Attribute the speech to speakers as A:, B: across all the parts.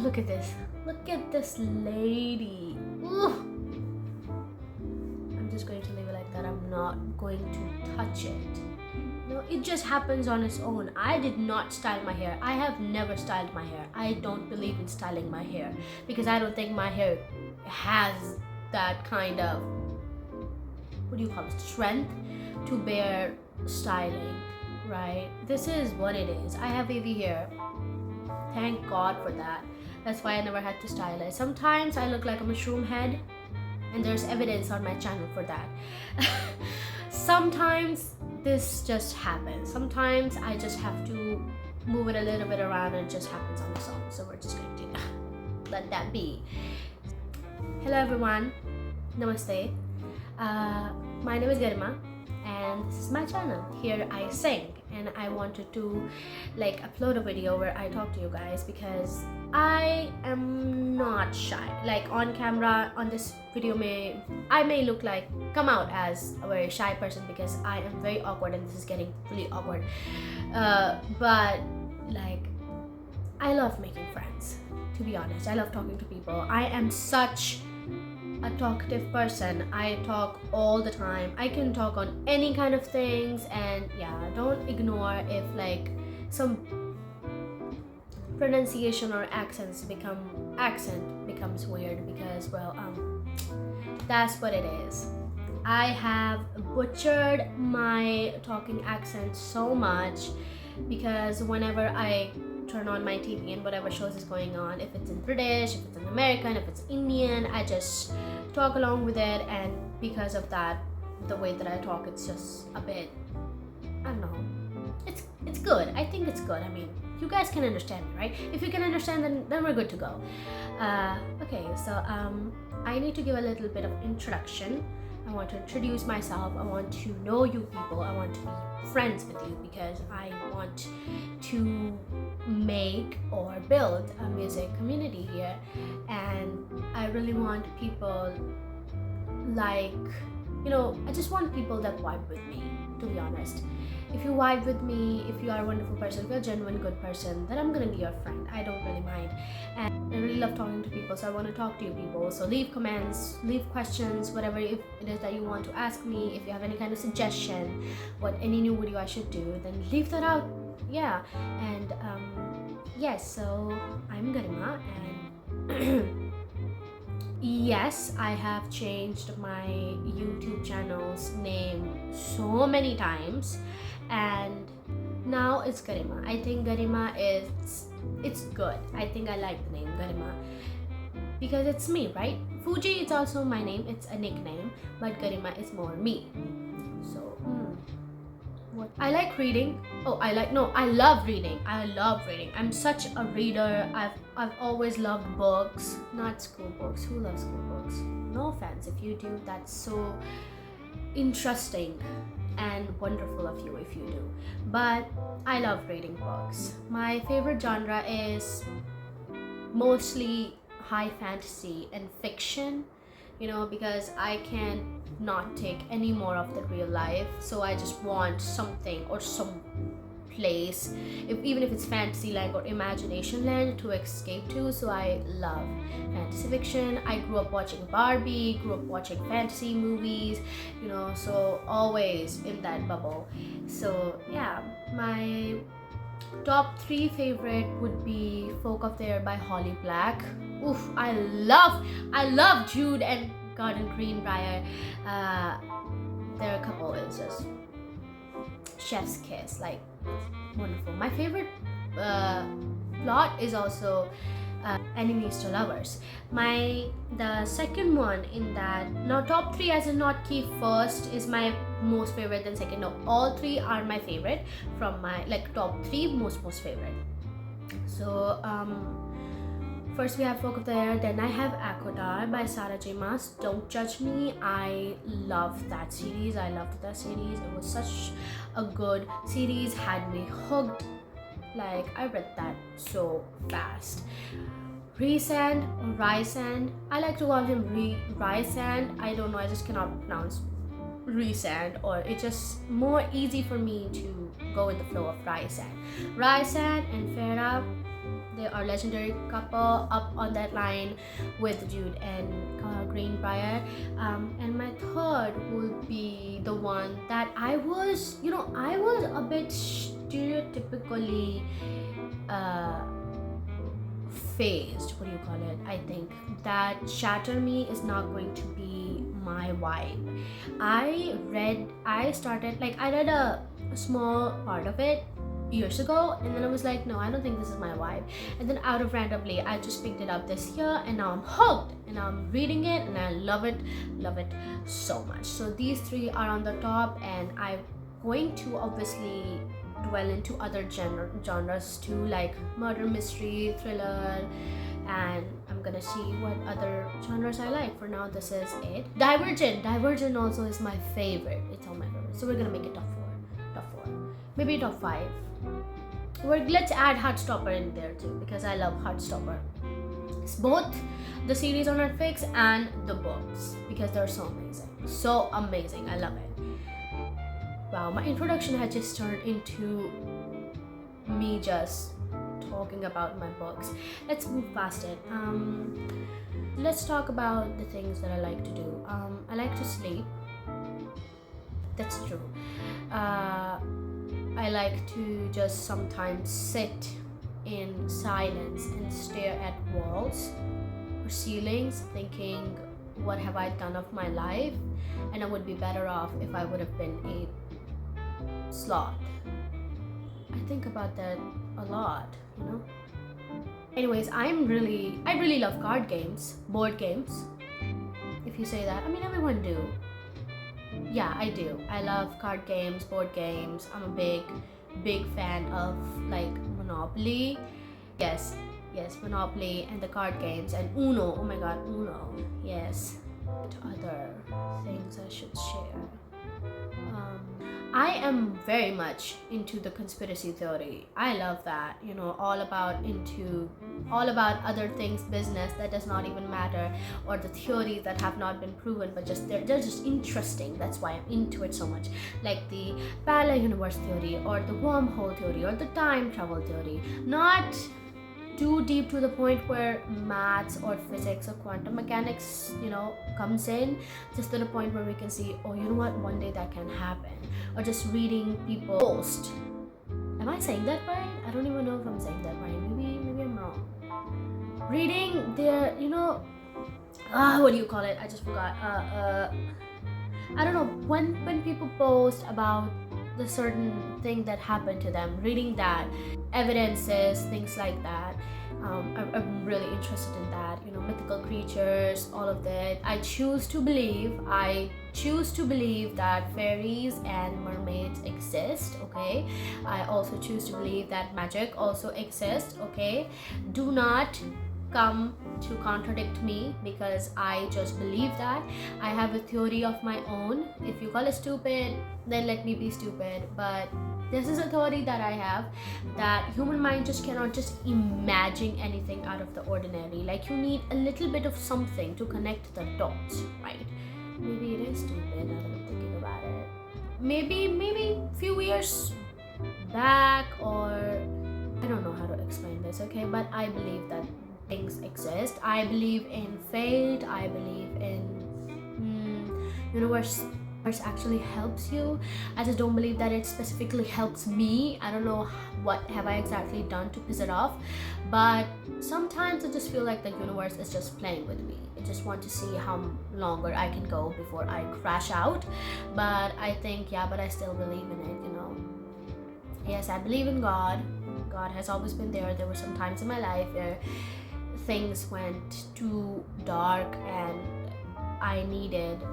A: look at this. Look at this lady. Ooh. I'm just going to leave it like that. I'm not going to touch it. No, it just happens on its own. I did not style my hair. I have never styled my hair. I don't believe in styling my hair because I don't think my hair has that kind of, what do you call it, strength to bear styling, right? This is what it is. I have wavy hair. Thank God for that. That's why I never had to style it. Sometimes I look like a mushroom head, and there's evidence on my channel for that. Sometimes this just happens. Sometimes I just have to move it a little bit around and it just happens on its own. So we're just going to let that be. Hello everyone. Namaste. My name is Garima and this is my channel. Here I sing, and I wanted to upload a video where I talk to you guys because I am not shy. Like on camera, on this video I may come out as a very shy person because I am very awkward, and this is getting really awkward. But I love making friends, to be honest. I love talking to people. I am such a talkative person. I talk all the time. I can talk on any kind of things, and yeah, don't ignore if some pronunciation or accent becomes weird because that's what it is. I have butchered my talking accent so much because whenever I turn on my TV and whatever shows is going on, if it's in British, if it's in American, if it's Indian, I just talk along with it, and because of that, the way that I talk, it's just a bit, I don't know, it's good. I think it's good. I mean, you guys can understand me, right? If you can understand, then we're good to go. Okay, so I need to give a little bit of introduction. I want to introduce myself. I want to know you people. I want to be friends with you because I want to make or build a music community here, and I really want people I just want people that vibe with me, to be honest. If you vibe with me, if you are a wonderful person, if you're a genuine good person, then I'm gonna be your friend. I don't really mind, and I really love talking to people, so I want to talk to you people. So leave comments, leave questions, whatever it is that you want to ask me. If you have any kind of suggestion, any new video I should do, then leave that out. Yeah, and yes, so I'm Garima, and yes, I have changed my YouTube channel's name so many times, and now it's Garima. I think Garima it's good. I think I like the name Garima because it's me, right? Fuji, it's also my name. It's a nickname, but Garima is more me. So what I like reading. I love reading. I love reading. I'm such a reader. I've always loved books, not school books. Who loves school books? No offense if you do. That's so interesting and wonderful of you if you do. But I love reading books. My favorite genre is mostly high fantasy and fiction, because I can't not take any more of the real life, so I just want something or some place, even if it's fantasy land or imagination land, to escape to. So I love fantasy fiction. I grew up watching Barbie, grew up watching fantasy movies, so always in that bubble. So yeah, my top 3 favorite would be Folk of the Air by Holly Black. Oof, I love Jude and Garden Greenbrier. Their couple is just chef's kiss, wonderful. My favorite plot is also enemies to lovers. The second one in that, now top 3 as in not key first is my most favorite, then second. No, all 3 are my favorite from my top 3 most favorite. So first we have Folk of the Air, then I have Akodar by Sarah J. Maas. Don't judge me, I loved that series. I loved that series. It was such a good series, had me hooked. I read that so fast. Rysand or Rysand, I like to call him Rysand. I don't know, I just cannot pronounce Rysand, or it's just more easy for me to go with the flow of Rysand. Rysand and Farah, They are legendary couple up on that line with Jude and Greenbrier. And my third would be the one that I was a bit stereotypically phased. What do you call it? I think that Shatter Me is not going to be my vibe. I read a small part of it years ago, and then I was like, no, I don't think this is my vibe. And then out of randomly, I just picked it up this year, and now I'm hooked, and I'm reading it, and I love it so much. So these three are on the top, and I'm going to obviously dwell into other genres too, like murder mystery, thriller, and I'm gonna see what other genres I like. For now, this is it. Divergent also is my favorite. It's all my favorite. So we're gonna make it top four, maybe top 5. Let's add Heartstopper in there too, because I love Heartstopper. It's both the series on Netflix and the books, because they're so amazing. I love it. Wow, my introduction had just turned into me just talking about my books. Let's move past it. Let's talk about the things that I like to do. I like to sleep. That's true. I like to just sometimes sit in silence and stare at walls or ceilings, thinking, what have I done of my life? And I would be better off if I would have been a sloth. I think about that a lot, Anyways, I really love card games, board games. If you say that, I mean, everyone do. Yeah, I do. I love card games, board games. I'm a big fan of like Monopoly. Yes, Monopoly and the card games and Uno. Oh my god, Uno. Yes. What other things I should share? I am very much into the conspiracy theory. I love that. All about other things, business that does not even matter, or the theories that have not been proven, but they're just interesting. That's why I'm into it so much. Like the parallel universe theory, or the wormhole theory, or the time travel theory. Not too deep to the point where maths or physics or quantum mechanics comes in, just to the point where we can see, oh, one day that can happen. Or just reading people post. Am I saying that right? I don't even know if I'm saying that right. Maybe I'm wrong. Reading their what do you call it? I just forgot. I don't know, when people post about the certain thing that happened to them, reading that, evidences, things like that. I'm really interested in that. Mythical creatures, all of that. I choose to believe that fairies and mermaids exist. Okay, I also choose to believe that magic also exists. Okay, do not come to contradict me, because I just believe that. I have a theory of my own. If you call it stupid, then let me be stupid, but this is a theory that I have, that human mind just cannot just imagine anything out of the ordinary. Like, you need a little bit of something to connect the dots, right? Maybe it is stupid now that I'm thinking about it. Maybe few years back, or I don't know how to explain this, okay? But I believe that things exist. I believe in fate. I believe in universe actually helps you. I just don't believe that it specifically helps me. I don't know what have I exactly done to piss it off, but sometimes I just feel like the universe is just playing with me. I just want to see how longer I can go before I crash out. But I think, but I still believe in it, Yes, I believe in God. God has always been there. There were some times in my life where things went too dark and I needed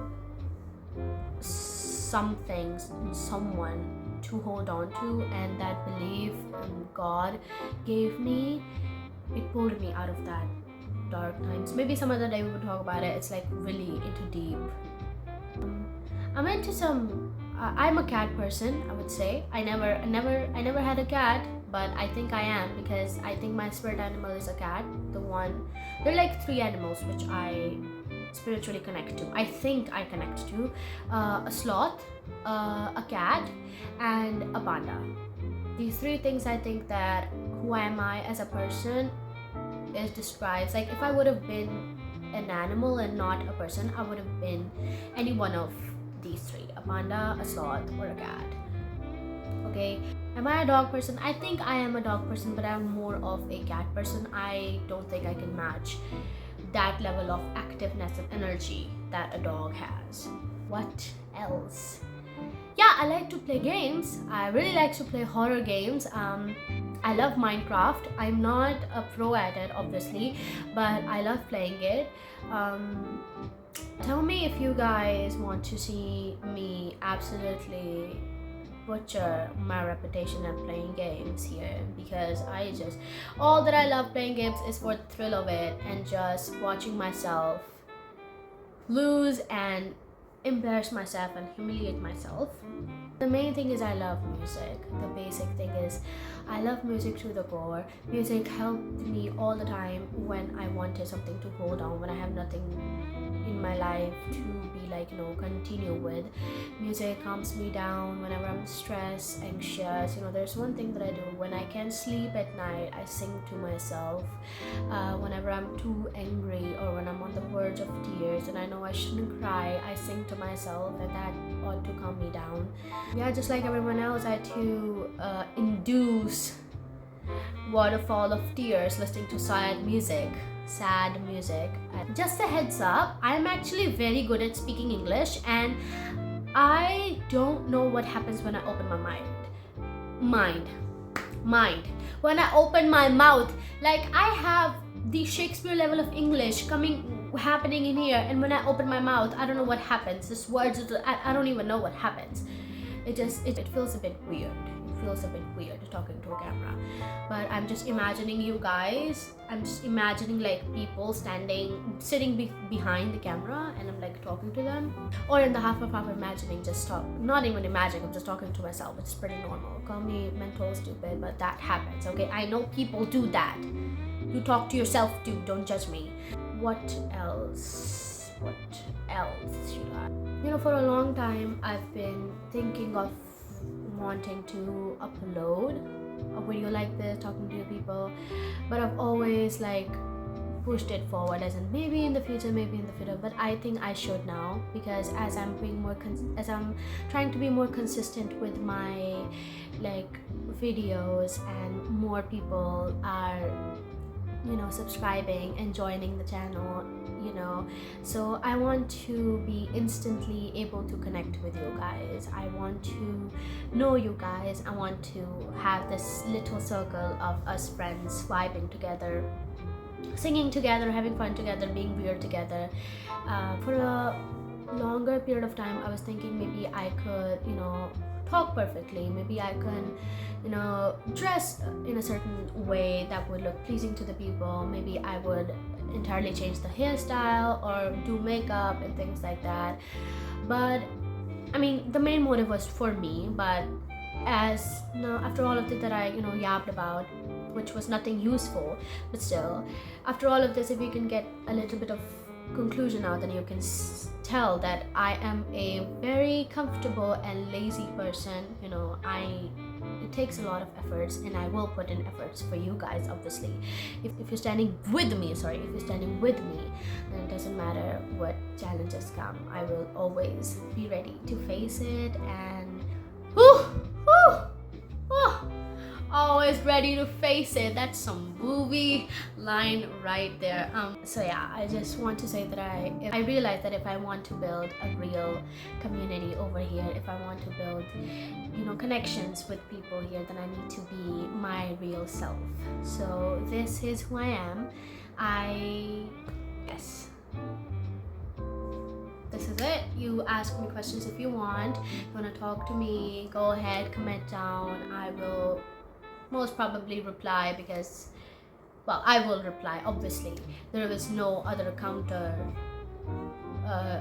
A: someone to hold on to, and that belief in God gave me, it pulled me out of that dark times. Maybe some other day we will talk about it. It's like really into deep. I'm into some I'm a cat person, I would say. I never had a cat, but I think I am, because I think my spirit animal is a cat. There are like 3 animals which I spiritually connect to. I think I connect to a sloth, a cat, and a panda. these three things, I think that who am I as a person is describes, like, if I would have been an animal and not a person, I would have been any one of these three: a panda, a sloth, or a cat. Okay, am I a dog person? I think I am a dog person, but I'm more of a cat person. I don't think I can match that level of activeness and energy that a dog has. What else? Yeah, I like to play games. I really like to play horror games. I love Minecraft. I'm not a pro at it, obviously, but I love playing it. Tell me if you guys want to see me absolutely butcher my reputation at playing games here, because all that I love playing games is for the thrill of it and just watching myself lose and embarrass myself and humiliate myself. The main thing is I love music. The basic thing is I love music to the core. Music helped me all the time when I wanted something to hold on, when I have nothing in my life to be continue with. Music calms me down whenever I'm stressed, anxious. There's one thing that I do when I can't sleep at night. I sing to myself. Whenever I'm too angry or when I'm on the verge of tears and I know I shouldn't cry, I sing to myself, and that ought to calm me down. Yeah, just like everyone else, I too induce waterfall of tears listening to sad music. Just a heads up, I'm actually very good at speaking English, and I don't know what happens when I open my mind. When I open my mouth, like, I have the Shakespeare level of English happening in here, and when I open my mouth, I don't know what happens. This words, I don't even know what happens. It feels a bit weird. It feels a bit weird talking to a camera. But I'm just imagining you guys. I'm just imagining people sitting behind the camera, and I'm talking to them. Or in the half imagining, not even imagining, I'm just talking to myself. It's pretty normal. Call me mental stupid, but that happens, okay? I know people do that. You talk to yourself too, don't judge me. What else should I? For a long time, I've been thinking of wanting to upload a video like this, talking to people, but I've always pushed it forward, as in maybe in the future, but I think I should now, because as I'm trying to be more consistent with my videos, and more people are subscribing and joining the channel, so I want to be instantly able to connect with you guys. I want to know you guys. I want to have this little circle of us friends vibing together, singing together, having fun together, being weird together. For a longer period of time, I was thinking maybe I could talk perfectly. Maybe I can dress in a certain way that would look pleasing to the people. Maybe I would entirely change the hairstyle or do makeup and things like that. But the main motive was for me. But after all of this that I yapped about, which was nothing useful, but still, after all of this, if you can get a little bit of conclusion out, then you can tell that I am a very comfortable and lazy person. It takes a lot of efforts, and I will put in efforts for you guys, obviously. If you're standing with me, then it doesn't matter what challenges come, I will always be ready to face it, and always ready to face it. That's some movie line right there. So yeah, I just want to say that I realize that if I want to build a real community over here, if I want to build connections with people here, then I need to be my real self. So this is who I am. Yes, this is it. You ask me questions if you want. If you want to talk to me, go ahead, comment down. I will most probably reply, because I will reply, obviously. There is no other counter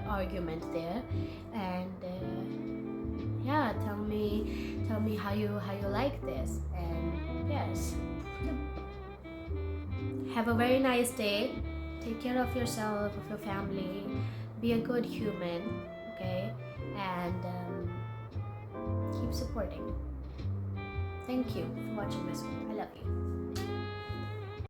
A: argument there. And yeah, tell me how you like this. And yes, have a very nice day. Take care of yourself, of your family. Be a good human, okay? And keep supporting. Thank you for watching this one. I love you.